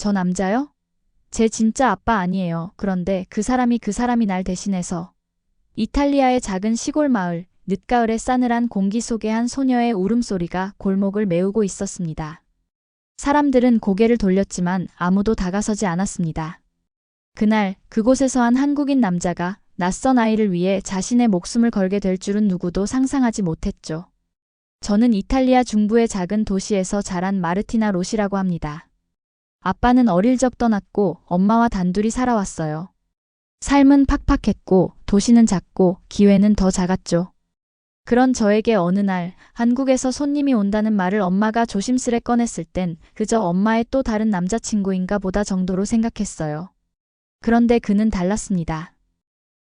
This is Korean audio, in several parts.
저 남자요? 제 진짜 아빠 아니에요. 그런데 그 사람이 날 대신해서. 이탈리아의 작은 시골 마을, 늦가을의 싸늘한 공기 속에 한 소녀의 울음소리가 골목을 메우고 있었습니다. 사람들은 고개를 돌렸지만 아무도 다가서지 않았습니다. 그날 그곳에서 한 한국인 남자가 낯선 아이를 위해 자신의 목숨을 걸게 될 줄은 누구도 상상하지 못했죠. 저는 이탈리아 중부의 작은 도시에서 자란 마르티나 로시라고 합니다. 아빠는 어릴 적 떠났고 엄마와 단둘이 살아왔어요. 삶은 팍팍했고 도시는 작고 기회는 더 작았죠. 그런 저에게 어느 날 한국에서 손님이 온다는 말을 엄마가 조심스레 꺼냈을 땐 그저 엄마의 또 다른 남자친구인가 보다 정도로 생각했어요. 그런데 그는 달랐습니다.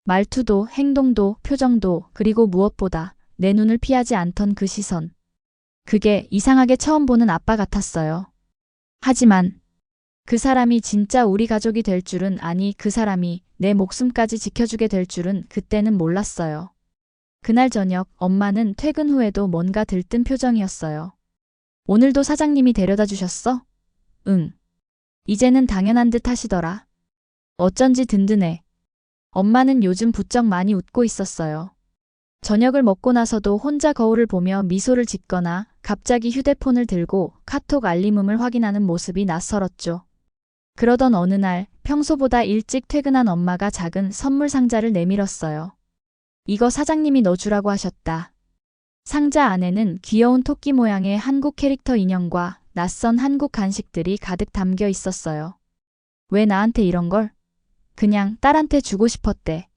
말투도 행동도 표정도 그리고 무엇보다 내 눈을 피하지 않던 그 시선. 그게 이상하게 처음 보는 아빠 같았어요. 하지만 그 사람이 진짜 우리 가족이 될 줄은, 아니 그 사람이 내 목숨까지 지켜주게 될 줄은 그때는 몰랐어요. 그날 저녁 엄마는 퇴근 후에도 뭔가 들뜬 표정이었어요. 오늘도 사장님이 데려다 주셨어? 응. 이제는 당연한 듯 하시더라. 어쩐지 든든해. 엄마는 요즘 부쩍 많이 웃고 있었어요. 저녁을 먹고 나서도 혼자 거울을 보며 미소를 짓거나 갑자기 휴대폰을 들고 카톡 알림음을 확인하는 모습이 낯설었죠. 그러던 어느 날 평소보다 일찍 퇴근한 엄마가 작은 선물 상자를 내밀었어요. 이거 사장님이 넣어주라고 하셨다. 상자 안에는 귀여운 토끼 모양의 한국 캐릭터 인형과 낯선 한국 간식들이 가득 담겨 있었어요. 왜 나한테 이런 걸? 그냥 딸한테 주고 싶었대.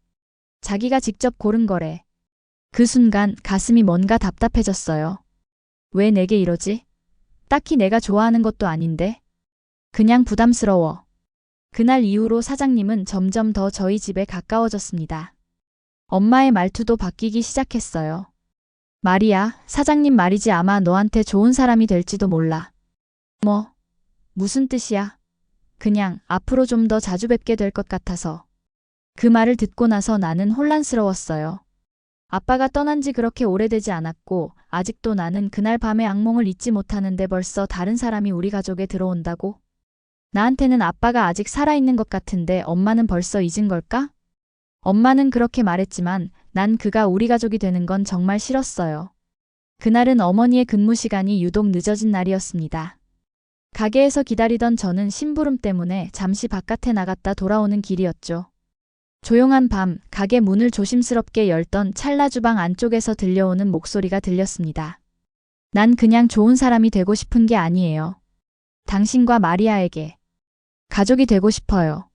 자기가 직접 고른 거래. 그 순간 가슴이 뭔가 답답해졌어요. 왜 내게 이러지? 딱히 내가 좋아하는 것도 아닌데. 그냥 부담스러워. 그날 이후로 사장님은 점점 더 저희 집에 가까워졌습니다. 엄마의 말투도 바뀌기 시작했어요. 마리아, 사장님 말이지 아마 너한테 좋은 사람이 될지도 몰라. 뭐? 무슨 뜻이야? 그냥 앞으로 좀 더 자주 뵙게 될 것 같아서. 그 말을 듣고 나서 나는 혼란스러웠어요. 아빠가 떠난 지 그렇게 오래되지 않았고 아직도 나는 그날 밤의 악몽을 잊지 못하는데 벌써 다른 사람이 우리 가족에 들어온다고? 나한테는 아빠가 아직 살아있는 것 같은데 엄마는 벌써 잊은 걸까? 엄마는 그렇게 말했지만 난 그가 우리 가족이 되는 건 정말 싫었어요. 그날은 어머니의 근무 시간이 유독 늦어진 날이었습니다. 가게에서 기다리던 저는 심부름 때문에 잠시 바깥에 나갔다 돌아오는 길이었죠. 조용한 밤, 가게 문을 조심스럽게 열던 찰나 주방 안쪽에서 들려오는 목소리가 들렸습니다. 난 그냥 좋은 사람이 되고 싶은 게 아니에요. 당신과 마리아에게 가족이 되고 싶어요.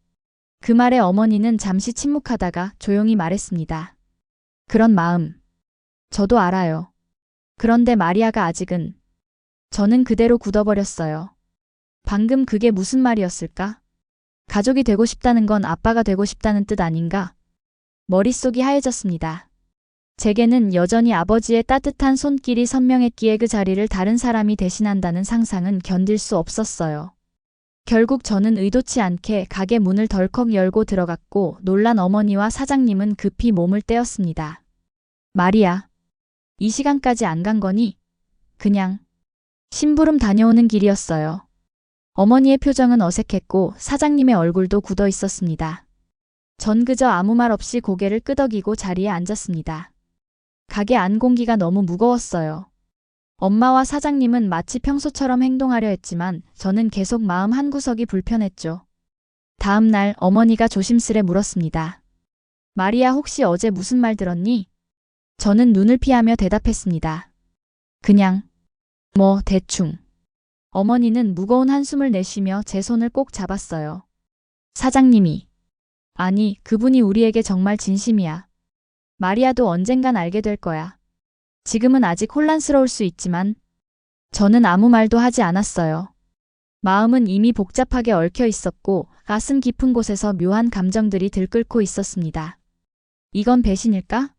그 말에 어머니는 잠시 침묵하다가 조용히 말했습니다. 그런 마음, 저도 알아요. 그런데 마리아가 아직은. 저는 그대로 굳어버렸어요. 방금 그게 무슨 말이었을까? 가족이 되고 싶다는 건 아빠가 되고 싶다는 뜻 아닌가? 머릿속이 하얘졌습니다. 제게는 여전히 아버지의 따뜻한 손길이 선명했기에 그 자리를 다른 사람이 대신한다는 상상은 견딜 수 없었어요. 결국 저는 의도치 않게 가게 문을 덜컥 열고 들어갔고 놀란 어머니와 사장님은 급히 몸을 떼었습니다. 마리아, 이 시간까지 안 간 거니? 그냥 심부름 다녀오는 길이었어요. 어머니의 표정은 어색했고 사장님의 얼굴도 굳어 있었습니다. 전 그저 아무 말 없이 고개를 끄덕이고 자리에 앉았습니다. 가게 안 공기가 너무 무거웠어요. 엄마와 사장님은 마치 평소처럼 행동하려 했지만 저는 계속 마음 한구석이 불편했죠. 다음 날 어머니가 조심스레 물었습니다. 마리아 혹시 어제 무슨 말 들었니? 저는 눈을 피하며 대답했습니다. 그냥 뭐 대충. 어머니는 무거운 한숨을 내쉬며 제 손을 꼭 잡았어요. 사장님이. 아니, 그분이 우리에게 정말 진심이야. 마리아도 언젠간 알게 될 거야. 지금은 아직 혼란스러울 수 있지만 저는 아무 말도 하지 않았어요. 마음은 이미 복잡하게 얽혀 있었고 가슴 깊은 곳에서 묘한 감정들이 들끓고 있었습니다. 이건 배신일까?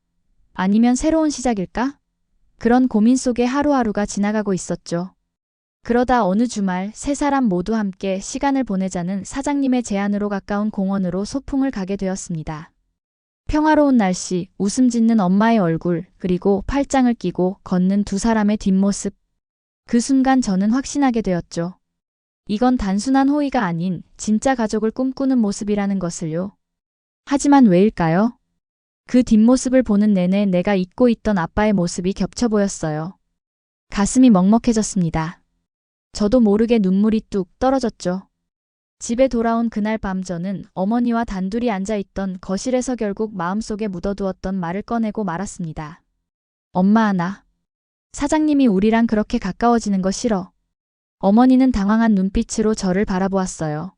아니면 새로운 시작일까? 그런 고민 속에 하루하루가 지나가고 있었죠. 그러다 어느 주말 세 사람 모두 함께 시간을 보내자는 사장님의 제안으로 가까운 공원으로 소풍을 가게 되었습니다. 평화로운 날씨, 웃음 짓는 엄마의 얼굴, 그리고 팔짱을 끼고 걷는 두 사람의 뒷모습. 그 순간 저는 확신하게 되었죠. 이건 단순한 호의가 아닌 진짜 가족을 꿈꾸는 모습이라는 것을요. 하지만 왜일까요? 그 뒷모습을 보는 내내 내가 잊고 있던 아빠의 모습이 겹쳐 보였어요. 가슴이 먹먹해졌습니다. 저도 모르게 눈물이 뚝 떨어졌죠. 집에 돌아온 그날 밤 저는 어머니와 단둘이 앉아있던 거실에서 결국 마음속에 묻어두었던 말을 꺼내고 말았습니다. 엄마, 나 사장님이 우리랑 그렇게 가까워지는 거 싫어. 어머니는 당황한 눈빛으로 저를 바라보았어요.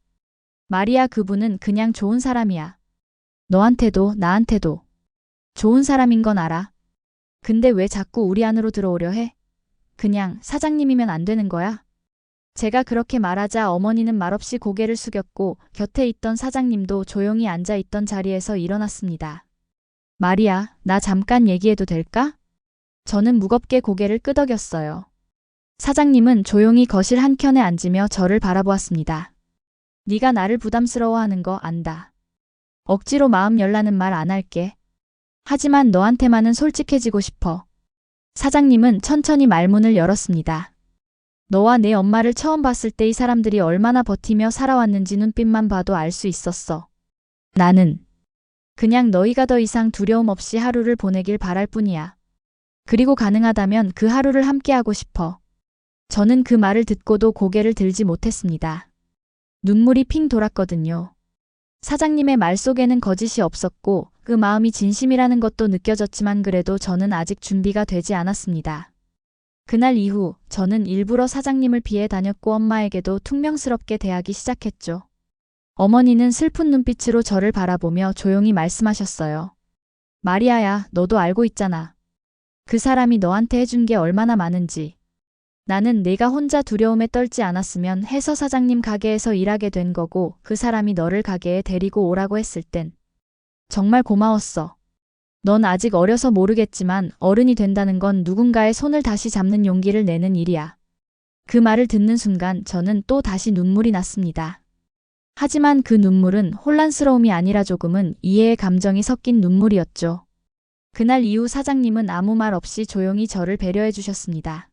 마리아, 그분은 그냥 좋은 사람이야. 너한테도 나한테도 좋은 사람인 건 알아. 근데 왜 자꾸 우리 안으로 들어오려 해? 그냥 사장님이면 안 되는 거야? 제가 그렇게 말하자 어머니는 말없이 고개를 숙였고 곁에 있던 사장님도 조용히 앉아있던 자리에서 일어났습니다. 마리아, 나 잠깐 얘기해도 될까? 저는 무겁게 고개를 끄덕였어요. 사장님은 조용히 거실 한켠에 앉으며 저를 바라보았습니다. 네가 나를 부담스러워하는 거 안다. 억지로 마음 열라는 말 안 할게. 하지만 너한테만은 솔직해지고 싶어. 사장님은 천천히 말문을 열었습니다. 너와 내 엄마를 처음 봤을 때 이 사람들이 얼마나 버티며 살아왔는지 눈빛만 봐도 알 수 있었어. 나는 그냥 너희가 더 이상 두려움 없이 하루를 보내길 바랄 뿐이야. 그리고 가능하다면 그 하루를 함께하고 싶어. 저는 그 말을 듣고도 고개를 들지 못했습니다. 눈물이 핑 돌았거든요. 사장님의 말 속에는 거짓이 없었고 그 마음이 진심이라는 것도 느껴졌지만 그래도 저는 아직 준비가 되지 않았습니다. 그날 이후 저는 일부러 사장님을 피해 다녔고 엄마에게도 퉁명스럽게 대하기 시작했죠. 어머니는 슬픈 눈빛으로 저를 바라보며 조용히 말씀하셨어요. 마리아야, 너도 알고 있잖아. 그 사람이 너한테 해준 게 얼마나 많은지. 나는 내가 혼자 두려움에 떨지 않았으면 해서 사장님 가게에서 일하게 된 거고 그 사람이 너를 가게에 데리고 오라고 했을 땐 정말 고마웠어. 넌 아직 어려서 모르겠지만 어른이 된다는 건 누군가의 손을 다시 잡는 용기를 내는 일이야. 그 말을 듣는 순간 저는 또 다시 눈물이 났습니다. 하지만 그 눈물은 혼란스러움이 아니라 조금은 이해의 감정이 섞인 눈물이었죠. 그날 이후 사장님은 아무 말 없이 조용히 저를 배려해 주셨습니다.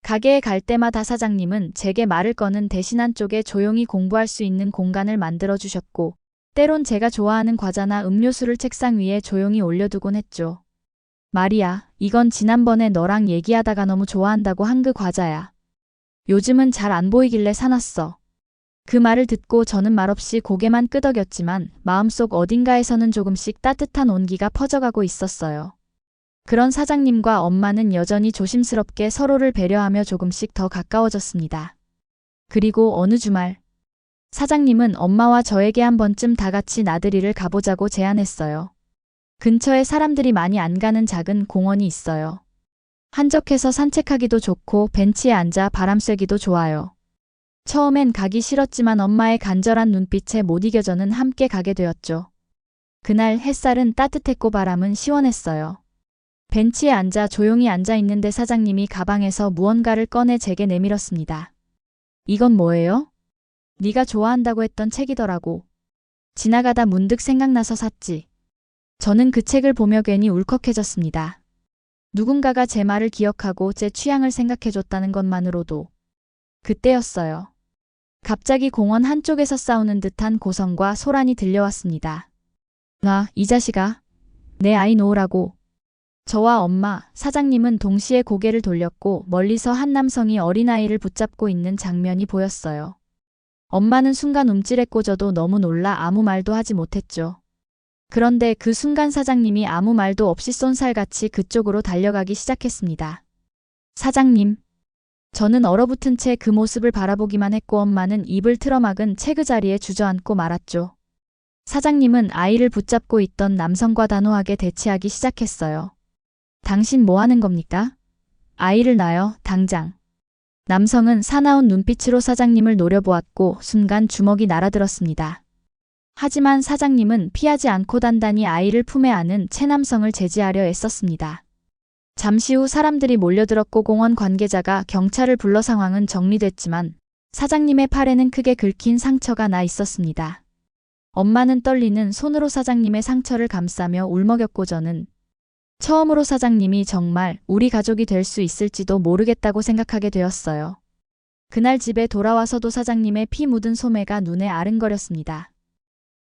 가게에 갈 때마다 사장님은 제게 말을 거는 대신 한쪽에 조용히 공부할 수 있는 공간을 만들어 주셨고 때론 제가 좋아하는 과자나 음료수를 책상 위에 조용히 올려두곤 했죠. 마리아, 이건 지난번에 너랑 얘기하다가 너무 좋아한다고 한 그 과자야. 요즘은 잘 안 보이길래 사놨어. 그 말을 듣고 저는 말없이 고개만 끄덕였지만 마음속 어딘가에서는 조금씩 따뜻한 온기가 퍼져가고 있었어요. 그런 사장님과 엄마는 여전히 조심스럽게 서로를 배려하며 조금씩 더 가까워졌습니다. 그리고 어느 주말 사장님은 엄마와 저에게 한 번쯤 다 같이 나들이를 가보자고 제안했어요. 근처에 사람들이 많이 안 가는 작은 공원이 있어요. 한적해서 산책하기도 좋고 벤치에 앉아 바람 쐬기도 좋아요. 처음엔 가기 싫었지만 엄마의 간절한 눈빛에 못 이겨 저는 함께 가게 되었죠. 그날 햇살은 따뜻했고 바람은 시원했어요. 벤치에 앉아 조용히 앉아 있는데 사장님이 가방에서 무언가를 꺼내 제게 내밀었습니다. 이건 뭐예요? 네가 좋아한다고 했던 책이더라고. 지나가다 문득 생각나서 샀지. 저는 그 책을 보며 괜히 울컥해졌습니다. 누군가가 제 말을 기억하고 제 취향을 생각해줬다는 것만으로도. 그때였어요. 갑자기 공원 한쪽에서 싸우는 듯한 고성과 소란이 들려왔습니다. 나, 이 자식아. 내 아이 놓으라고. 저와 엄마, 사장님은 동시에 고개를 돌렸고 멀리서 한 남성이 어린아이를 붙잡고 있는 장면이 보였어요. 엄마는 순간 움찔했고 저도 너무 놀라 아무 말도 하지 못했죠. 그런데 그 순간 사장님이 아무 말도 없이 쏜살같이 그쪽으로 달려가기 시작했습니다. 사장님. 저는 얼어붙은 채 그 모습을 바라보기만 했고 엄마는 입을 틀어막은 채 그 자리에 주저앉고 말았죠. 사장님은 아이를 붙잡고 있던 남성과 단호하게 대치하기 시작했어요. 당신 뭐 하는 겁니까? 아이를 놔요, 당장. 남성은 사나운 눈빛으로 사장님을 노려보았고 순간 주먹이 날아들었습니다. 하지만 사장님은 피하지 않고 단단히 아이를 품에 안은 채 남성을 제지하려 애썼습니다. 잠시 후 사람들이 몰려들었고 공원 관계자가 경찰을 불러 상황은 정리됐지만 사장님의 팔에는 크게 긁힌 상처가 나 있었습니다. 엄마는 떨리는 손으로 사장님의 상처를 감싸며 울먹였고 저는 처음으로 사장님이 정말 우리 가족이 될 수 있을지도 모르겠다고 생각하게 되었어요. 그날 집에 돌아와서도 사장님의 피 묻은 소매가 눈에 아른거렸습니다.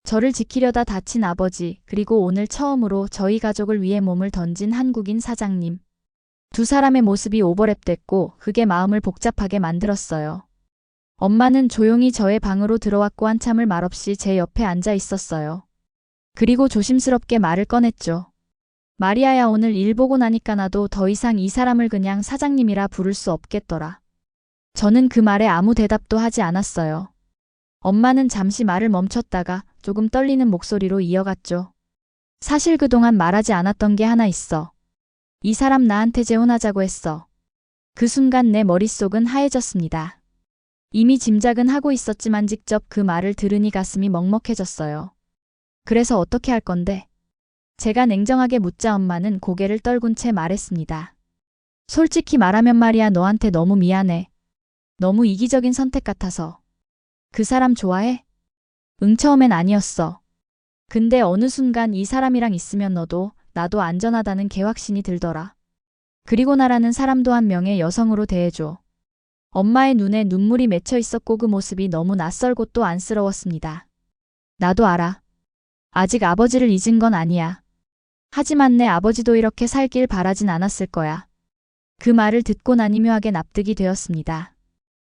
저를 지키려다 다친 아버지, 그리고 오늘 처음으로 저희 가족을 위해 몸을 던진 한국인 사장님. 두 사람의 모습이 오버랩됐고 그게 마음을 복잡하게 만들었어요. 엄마는 조용히 저의 방으로 들어왔고 한참을 말없이 제 옆에 앉아 있었어요. 그리고 조심스럽게 말을 꺼냈죠. 마리아야, 오늘 일 보고 나니까 나도 더 이상 이 사람을 그냥 사장님이라 부를 수 없겠더라. 저는 그 말에 아무 대답도 하지 않았어요. 엄마는 잠시 말을 멈췄다가 조금 떨리는 목소리로 이어갔죠. 사실 그동안 말하지 않았던 게 하나 있어. 이 사람 나한테 재혼하자고 했어. 그 순간 내 머릿속은 하얘졌습니다. 이미 짐작은 하고 있었지만 직접 그 말을 들으니 가슴이 먹먹해졌어요. 그래서 어떻게 할 건데? 제가 냉정하게 묻자 엄마는 고개를 떨군 채 말했습니다. 솔직히 말하면 말이야, 너한테 너무 미안해. 너무 이기적인 선택 같아서. 그 사람 좋아해? 응, 처음엔 아니었어. 근데 어느 순간 이 사람이랑 있으면 너도 나도 안전하다는 개확신이 들더라. 그리고 나라는 사람도 한 명의 여성으로 대해줘. 엄마의 눈에 눈물이 맺혀 있었고 그 모습이 너무 낯설고 또 안쓰러웠습니다. 나도 알아. 아직 아버지를 잊은 건 아니야. 하지만 내 아버지도 이렇게 살길 바라진 않았을 거야. 그 말을 듣고 나니 묘하게 납득이 되었습니다.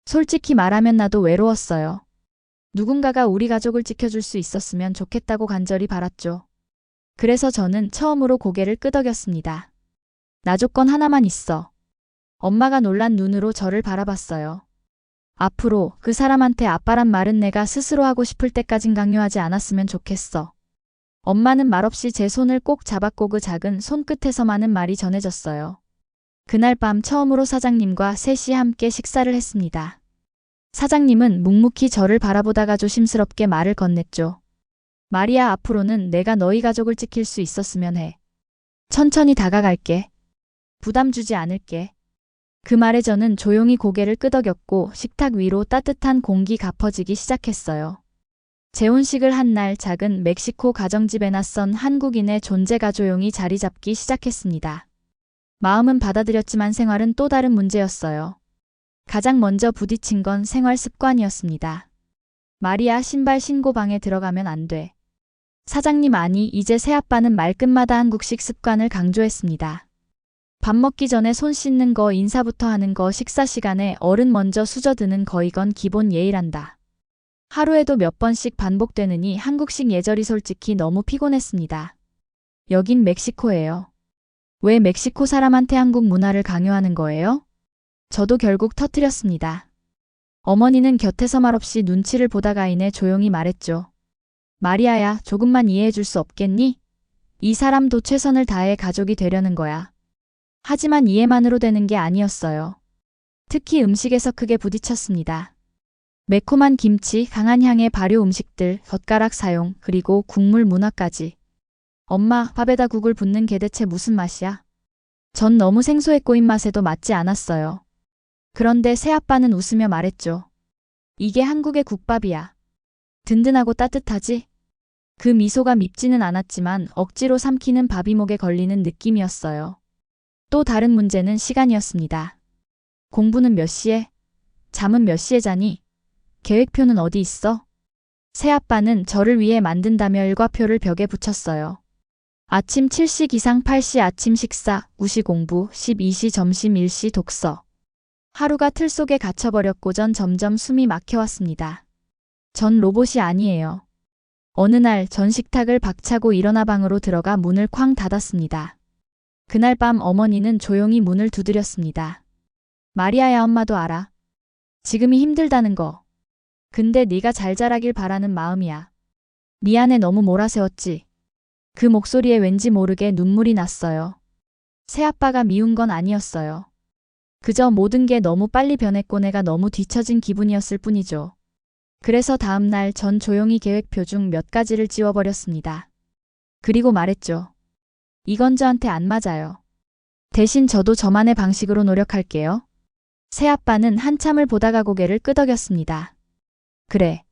솔직히 말하면 나도 외로웠어요. 누군가가 우리 가족을 지켜줄 수 있었으면 좋겠다고 간절히 바랐죠. 그래서 저는 처음으로 고개를 끄덕였습니다. 나 조건 하나만 있어. 엄마가 놀란 눈으로 저를 바라봤어요. 앞으로 그 사람한테 아빠란 말은 내가 스스로 하고 싶을 때까진 강요하지 않았으면 좋겠어. 엄마는 말없이 제 손을 꼭 잡았고 그 작은 손끝에서 많은 말이 전해졌어요. 그날 밤 처음으로 사장님과 셋이 함께 식사를 했습니다. 사장님은 묵묵히 저를 바라보다가 조심스럽게 말을 건넸죠. 마리아, 앞으로는 내가 너희 가족을 지킬 수 있었으면 해. 천천히 다가갈게. 부담 주지 않을게. 그 말에 저는 조용히 고개를 끄덕였고 식탁 위로 따뜻한 공기가 퍼지기 시작했어요. 재혼식을 한 날 작은 멕시코 가정집에 낯선 한국인의 존재가 조용히 자리 잡기 시작했습니다. 마음은 받아들였지만 생활은 또 다른 문제였어요. 가장 먼저 부딪힌 건 생활 습관이었습니다. 마리아, 신발 신고 방에 들어가면 안 돼. 사장님, 아니, 이제 새아빠는 말끝마다 한국식 습관을 강조했습니다. 밥 먹기 전에 손 씻는 거, 인사부터 하는 거, 식사 시간에 어른 먼저 수저드는 거, 이건 기본 예의란다. 하루에도 몇 번씩 반복되느니 한국식 예절이 솔직히 너무 피곤했습니다. 여긴 멕시코예요. 왜 멕시코 사람한테 한국 문화를 강요하는 거예요? 저도 결국 터뜨렸습니다. 어머니는 곁에서 말없이 눈치를 보다가 이내 조용히 말했죠. 마리아야, 조금만 이해해 줄 수 없겠니? 이 사람도 최선을 다해 가족이 되려는 거야. 하지만 이해만으로 되는 게 아니었어요. 특히 음식에서 크게 부딪혔습니다. 매콤한 김치, 강한 향의 발효 음식들, 젓가락 사용, 그리고 국물 문화까지. 엄마, 밥에다 국을 붓는 게 대체 무슨 맛이야? 전 너무 생소했고 입맛에도 맞지 않았어요. 그런데 새아빠는 웃으며 말했죠. 이게 한국의 국밥이야. 든든하고 따뜻하지? 그 미소가 밉지는 않았지만 억지로 삼키는 밥이 목에 걸리는 느낌이었어요. 또 다른 문제는 시간이었습니다. 공부는 몇 시에? 잠은 몇 시에 자니? 계획표는 어디 있어? 새아빠는 저를 위해 만든다며 일과표를 벽에 붙였어요. 아침 7시 기상, 8시 아침 식사, 9시 공부, 12시 점심, 1시 독서. 하루가 틀 속에 갇혀버렸고 전 점점 숨이 막혀왔습니다. 전 로봇이 아니에요. 어느 날 전 식탁을 박차고 일어나 방으로 들어가 문을 쾅 닫았습니다. 그날 밤 어머니는 조용히 문을 두드렸습니다. 마리아야, 엄마도 알아. 지금이 힘들다는 거. 근데 네가 잘 자라길 바라는 마음이야. 미안해, 너무 몰아세웠지. 그 목소리에 왠지 모르게 눈물이 났어요. 새아빠가 미운 건 아니었어요. 그저 모든 게 너무 빨리 변했고 내가 너무 뒤처진 기분이었을 뿐이죠. 그래서 다음 날 전 조용히 계획표 중 몇 가지를 지워버렸습니다. 그리고 말했죠. 이건 저한테 안 맞아요. 대신 저도 저만의 방식으로 노력할게요. 새아빠는 한참을 보다가 고개를 끄덕였습니다. 그래.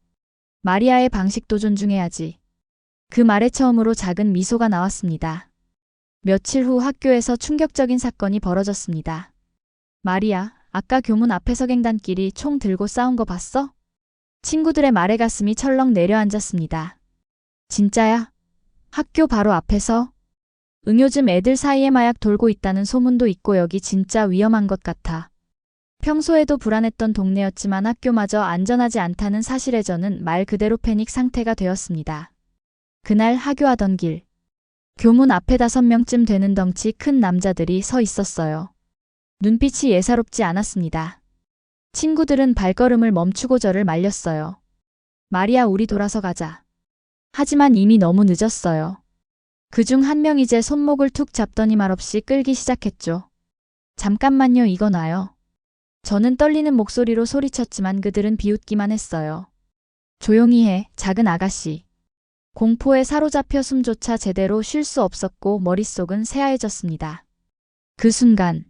마리아의 방식도 존중해야지. 그 말에 처음으로 작은 미소가 나왔습니다. 며칠 후 학교에서 충격적인 사건이 벌어졌습니다. 마리아, 아까 교문 앞에서 갱단끼리 총 들고 싸운 거 봤어? 친구들의 말에 가슴이 철렁 내려앉았습니다. 진짜야? 학교 바로 앞에서? 요즘 애들 사이에 마약 돌고 있다는 소문도 있고 여기 진짜 위험한 것 같아. 평소에도 불안했던 동네였지만 학교마저 안전하지 않다는 사실에 저는 말 그대로 패닉 상태가 되었습니다. 그날 하교하던 길. 교문 앞에 5명쯤 되는 덩치 큰 남자들이 서 있었어요. 눈빛이 예사롭지 않았습니다. 친구들은 발걸음을 멈추고 저를 말렸어요. 마리아, 우리 돌아서 가자. 하지만 이미 너무 늦었어요. 그중 한 명이 제 손목을 툭 잡더니 말없이 끌기 시작했죠. 잠깐만요, 이거 놔요. 저는 떨리는 목소리로 소리쳤지만 그들은 비웃기만 했어요. 조용히 해, 작은 아가씨. 공포에 사로잡혀 숨조차 제대로 쉴 수 없었고 머릿속은 새하얘졌습니다. 그 순간,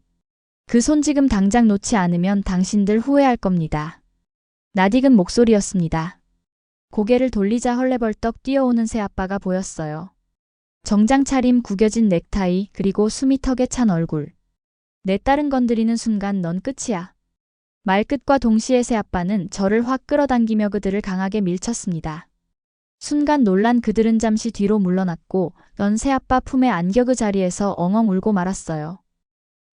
그 손 지금 당장 놓지 않으면 당신들 후회할 겁니다. 낯익은 목소리였습니다. 고개를 돌리자 헐레벌떡 뛰어오는 새아빠가 보였어요. 정장 차림, 구겨진 넥타이, 그리고 숨이 턱에 찬 얼굴. 내 딸은 건드리는 순간 넌 끝이야. 말끝과 동시에 새아빠는 저를 확 끌어당기며 그들을 강하게 밀쳤습니다. 순간 놀란 그들은 잠시 뒤로 물러났고 넌 새아빠 품에 안겨 그 자리에서 엉엉 울고 말았어요.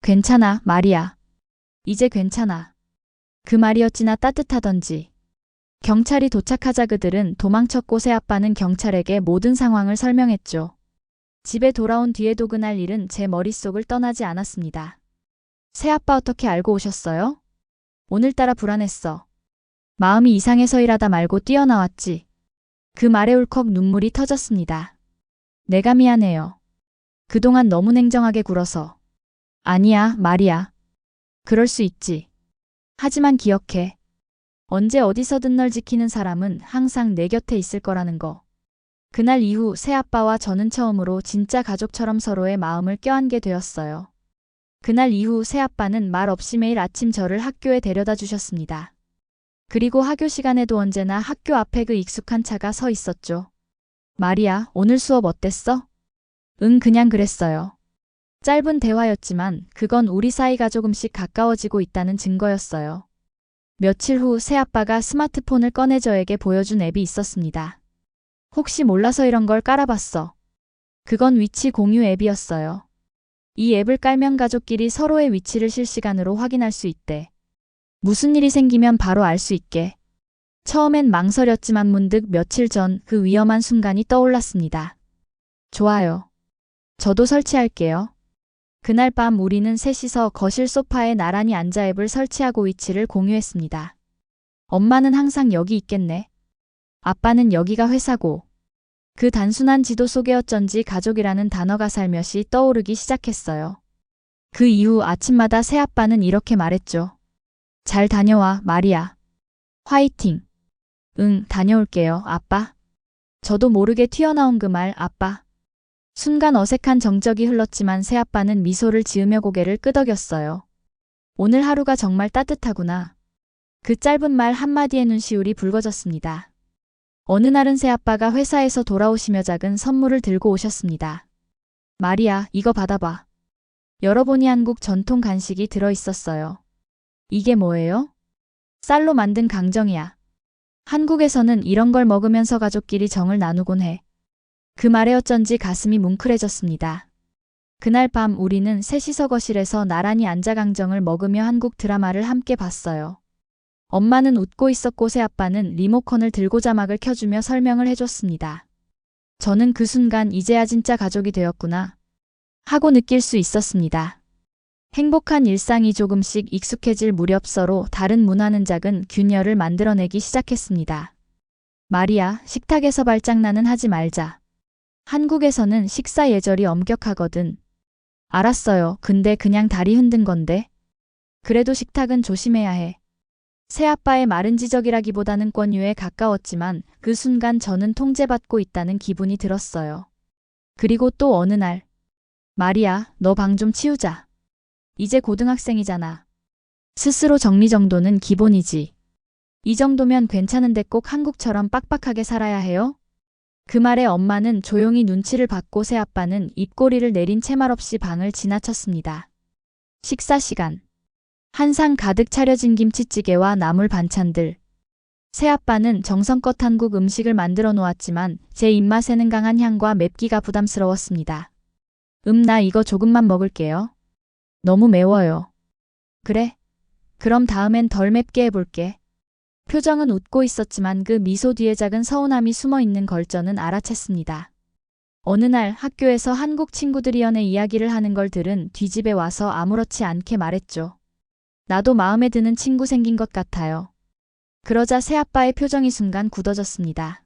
괜찮아, 마리아. 이제 괜찮아. 그 말이 어찌나 따뜻하던지. 경찰이 도착하자 그들은 도망쳤고 새아빠는 경찰에게 모든 상황을 설명했죠. 집에 돌아온 뒤에도 그날 일은 제 머릿속을 떠나지 않았습니다. 새아빠 어떻게 알고 오셨어요? 오늘따라 불안했어. 마음이 이상해서 일하다 말고 뛰어나왔지. 그 말에 울컥 눈물이 터졌습니다. 내가 미안해요. 그동안 너무 냉정하게 굴어서. 아니야, 마리아. 그럴 수 있지. 하지만 기억해. 언제 어디서든 널 지키는 사람은 항상 내 곁에 있을 거라는 거. 그날 이후 새아빠와 저는 처음으로 진짜 가족처럼 서로의 마음을 껴안게 되었어요. 그날 이후 새아빠는 말 없이 매일 아침 저를 학교에 데려다 주셨습니다. 그리고 하교 시간에도 언제나 학교 앞에 그 익숙한 차가 서 있었죠. 마리아, 오늘 수업 어땠어? 응, 그냥 그랬어요. 짧은 대화였지만 그건 우리 사이가 조금씩 가까워지고 있다는 증거였어요. 며칠 후 새아빠가 스마트폰을 꺼내 저에게 보여준 앱이 있었습니다. 혹시 몰라서 이런 걸 깔아봤어. 그건 위치 공유 앱이었어요. 이 앱을 깔면 가족끼리 서로의 위치를 실시간으로 확인할 수 있대. 무슨 일이 생기면 바로 알 수 있게. 처음엔 망설였지만 문득 며칠 전 그 위험한 순간이 떠올랐습니다. 좋아요. 저도 설치할게요. 그날 밤 우리는 셋이서 거실 소파에 나란히 앉아 앱을 설치하고 위치를 공유했습니다. 엄마는 항상 여기 있겠네. 아빠는 여기가 회사고. 그 단순한 지도 속에 어쩐지 가족이라는 단어가 살며시 떠오르기 시작했어요. 그 이후 아침마다 새아빠는 이렇게 말했죠. 잘 다녀와, 마리아. 화이팅. 응, 다녀올게요, 아빠. 저도 모르게 튀어나온 그 말, 아빠. 순간 어색한 정적이 흘렀지만 새아빠는 미소를 지으며 고개를 끄덕였어요. 오늘 하루가 정말 따뜻하구나. 그 짧은 말 한마디에 눈시울이 붉어졌습니다. 어느 날은 새아빠가 회사에서 돌아오시며 작은 선물을 들고 오셨습니다. 마리아, 이거 받아봐. 열어보니 한국 전통 간식이 들어있었어요. 이게 뭐예요? 쌀로 만든 강정이야. 한국에서는 이런 걸 먹으면서 가족끼리 정을 나누곤 해. 그 말에 어쩐지 가슴이 뭉클해졌습니다. 그날 밤 우리는 셋이서 거실에서 나란히 앉아 강정을 먹으며 한국 드라마를 함께 봤어요. 엄마는 웃고 있었고 새아빠는 리모컨을 들고 자막을 켜주며 설명을 해줬습니다. 저는 그 순간 이제야 진짜 가족이 되었구나 하고 느낄 수 있었습니다. 행복한 일상이 조금씩 익숙해질 무렵 서로 다른 문화는 작은 균열을 만들어내기 시작했습니다. 마리아, 식탁에서 발장난은 하지 말자. 한국에서는 식사 예절이 엄격하거든. 알았어요. 근데 그냥 다리 흔든 건데. 그래도 식탁은 조심해야 해. 새아빠의 마른 지적이라기보다는 권유에 가까웠지만 그 순간 저는 통제받고 있다는 기분이 들었어요. 그리고 또 어느 날. 마리아, 너 방 좀 치우자. 이제 고등학생이잖아. 스스로 정리정돈은 기본이지. 이 정도면 괜찮은데 꼭 한국처럼 빡빡하게 살아야 해요? 그 말에 엄마는 조용히 눈치를 받고 새아빠는 입꼬리를 내린 채 말없이 방을 지나쳤습니다. 식사 시간. 한 상 가득 차려진 김치찌개와 나물 반찬들. 새아빠는 정성껏 한국 음식을 만들어 놓았지만 제 입맛에는 강한 향과 맵기가 부담스러웠습니다. 나 이거 조금만 먹을게요. 너무 매워요. 그래? 그럼 다음엔 덜 맵게 해볼게. 표정은 웃고 있었지만 그 미소 뒤에 작은 서운함이 숨어 있는 걸 저는 알아챘습니다. 어느 날 학교에서 한국 친구들이 연애 이야기를 하는 걸 들은 뒤집에 와서 아무렇지 않게 말했죠. 나도 마음에 드는 친구 생긴 것 같아요. 그러자 새아빠의 표정이 순간 굳어졌습니다.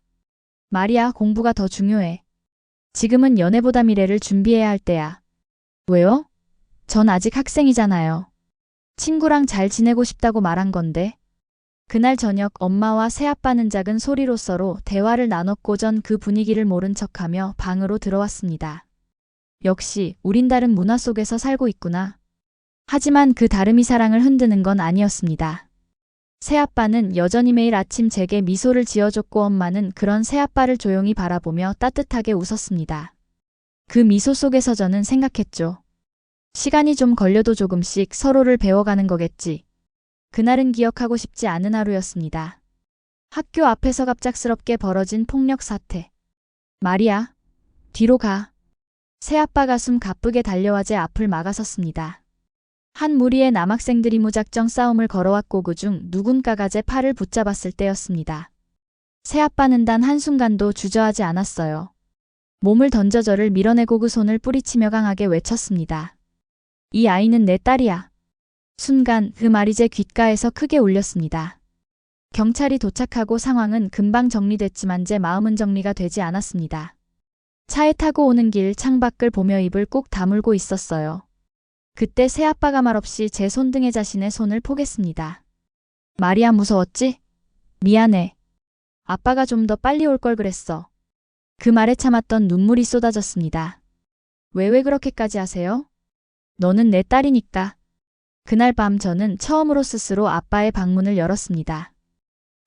마리아, 공부가 더 중요해. 지금은 연애보다 미래를 준비해야 할 때야. 왜요? 전 아직 학생이잖아요. 친구랑 잘 지내고 싶다고 말한 건데. 그날 저녁 엄마와 새아빠는 작은 소리로 서로 대화를 나눴고 전 그 분위기를 모른 척하며 방으로 들어왔습니다. 역시 우린 다른 문화 속에서 살고 있구나. 하지만 그 다름이 사랑을 흔드는 건 아니었습니다. 새아빠는 여전히 매일 아침 제게 미소를 지어줬고 엄마는 그런 새아빠를 조용히 바라보며 따뜻하게 웃었습니다. 그 미소 속에서 저는 생각했죠. 시간이 좀 걸려도 조금씩 서로를 배워가는 거겠지. 그날은 기억하고 싶지 않은 하루였습니다. 학교 앞에서 갑작스럽게 벌어진 폭력 사태. 마리아, 뒤로 가. 새아빠가 숨 가쁘게 달려와 제 앞을 막아섰습니다. 한 무리의 남학생들이 무작정 싸움을 걸어왔고 그중 누군가가 제 팔을 붙잡았을 때였습니다. 새아빠는 단 한순간도 주저하지 않았어요. 몸을 던져 저를 밀어내고 그 손을 뿌리치며 강하게 외쳤습니다. 이 아이는 내 딸이야. 순간 그 말이 제 귓가에서 크게 울렸습니다. 경찰이 도착하고 상황은 금방 정리됐지만 제 마음은 정리가 되지 않았습니다. 차에 타고 오는 길 창밖을 보며 입을 꾹 다물고 있었어요. 그때 새아빠가 말없이 제 손등에 자신의 손을 포겠습니다. 마리아, 무서웠지? 미안해. 아빠가 좀 더 빨리 올 걸 그랬어. 그 말에 참았던 눈물이 쏟아졌습니다. 왜 그렇게까지 하세요? 너는 내 딸이니까. 그날 밤 저는 처음으로 스스로 아빠의 방문을 열었습니다.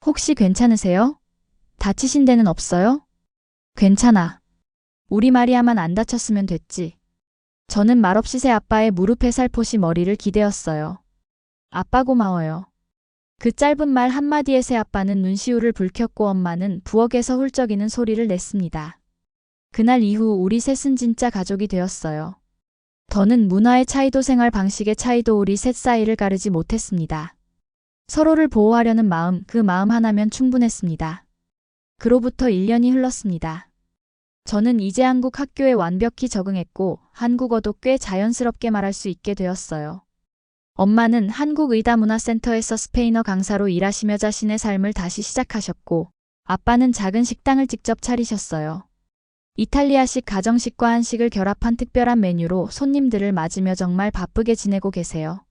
혹시 괜찮으세요? 다치신 데는 없어요? 괜찮아. 우리 마리아만 안 다쳤으면 됐지. 저는 말없이 새아빠의 무릎에 살포시 머리를 기대었어요. 아빠 고마워요. 그 짧은 말 한마디에 새아빠는 눈시울을 붉혔고 엄마는 부엌에서 훌쩍이는 소리를 냈습니다. 그날 이후 우리 셋은 진짜 가족이 되었어요. 더는 문화의 차이도 생활 방식의 차이도 우리 셋 사이를 가르지 못했습니다. 서로를 보호하려는 마음, 그 마음 하나면 충분했습니다. 그로부터 1년이 흘렀습니다. 저는 이제 한국 학교에 완벽히 적응했고 한국어도 꽤 자연스럽게 말할 수 있게 되었어요. 엄마는 한국의다문화센터에서 스페인어 강사로 일하시며 자신의 삶을 다시 시작하셨고 아빠는 작은 식당을 직접 차리셨어요. 이탈리아식 가정식과 한식을 결합한 특별한 메뉴로 손님들을 맞으며 정말 바쁘게 지내고 계세요.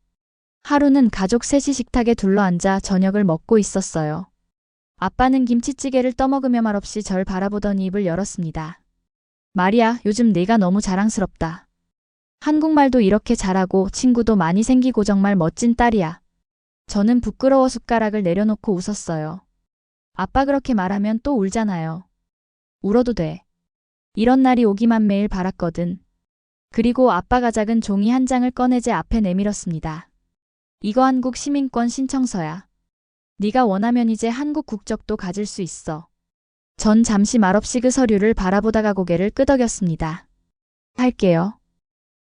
하루는 가족 셋이 식탁에 둘러앉아 저녁을 먹고 있었어요. 아빠는 김치찌개를 떠먹으며 말없이 절 바라보더니 입을 열었습니다. 마리아, 요즘 네가 너무 자랑스럽다. 한국말도 이렇게 잘하고 친구도 많이 생기고 정말 멋진 딸이야. 저는 부끄러워 숟가락을 내려놓고 웃었어요. 아빠 그렇게 말하면 또 울잖아요. 울어도 돼. 이런 날이 오기만 매일 바랐거든. 그리고 아빠가 작은 종이 한 장을 꺼내 제 앞에 내밀었습니다. 이거 한국 시민권 신청서야. 네가 원하면 이제 한국 국적도 가질 수 있어. 전 잠시 말없이 그 서류를 바라보다가 고개를 끄덕였습니다. 할게요.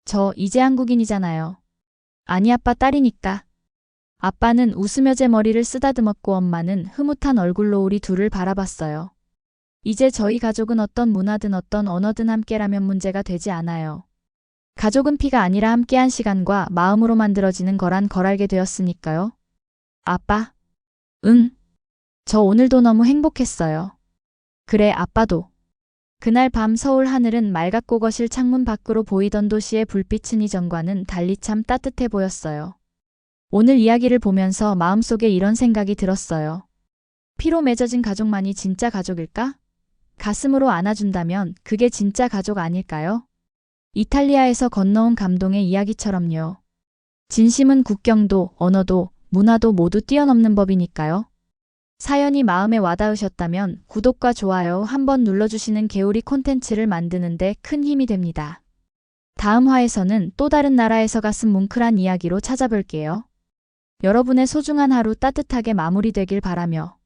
저 이제 한국인이잖아요. 아니 아빠 딸이니까. 아빠는 웃으며 제 머리를 쓰다듬었고 엄마는 흐뭇한 얼굴로 우리 둘을 바라봤어요. 이제 저희 가족은 어떤 문화든 어떤 언어든 함께라면 문제가 되지 않아요. 가족은 피가 아니라 함께한 시간과 마음으로 만들어지는 거란 걸 알게 되었으니까요. 아빠. 응. 저 오늘도 너무 행복했어요. 그래, 아빠도. 그날 밤 서울 하늘은 맑았고 거실 창문 밖으로 보이던 도시의 불빛은 이전과는 달리 참 따뜻해 보였어요. 오늘 이야기를 보면서 마음속에 이런 생각이 들었어요. 피로 맺어진 가족만이 진짜 가족일까? 가슴으로 안아준다면 그게 진짜 가족 아닐까요? 이탈리아에서 건너온 감동의 이야기처럼요. 진심은 국경도, 언어도, 문화도 모두 뛰어넘는 법이니까요. 사연이 마음에 와닿으셨다면 구독과 좋아요 한번 눌러주시는 개우리 콘텐츠를 만드는데 큰 힘이 됩니다. 다음 화에서는 또 다른 나라에서 가슴 뭉클한 이야기로 찾아볼게요. 여러분의 소중한 하루 따뜻하게 마무리되길 바라며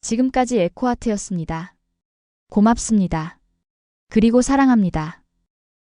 지금까지 에코아트였습니다. 고맙습니다. 그리고 사랑합니다.